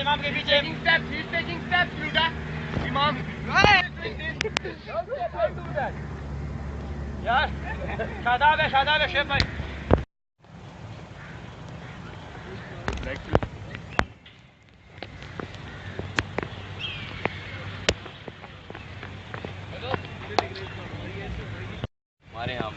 इमाम के पीछे taking steps Luda इमाम यार शादाब है शेफ भाई हमारे यहाँ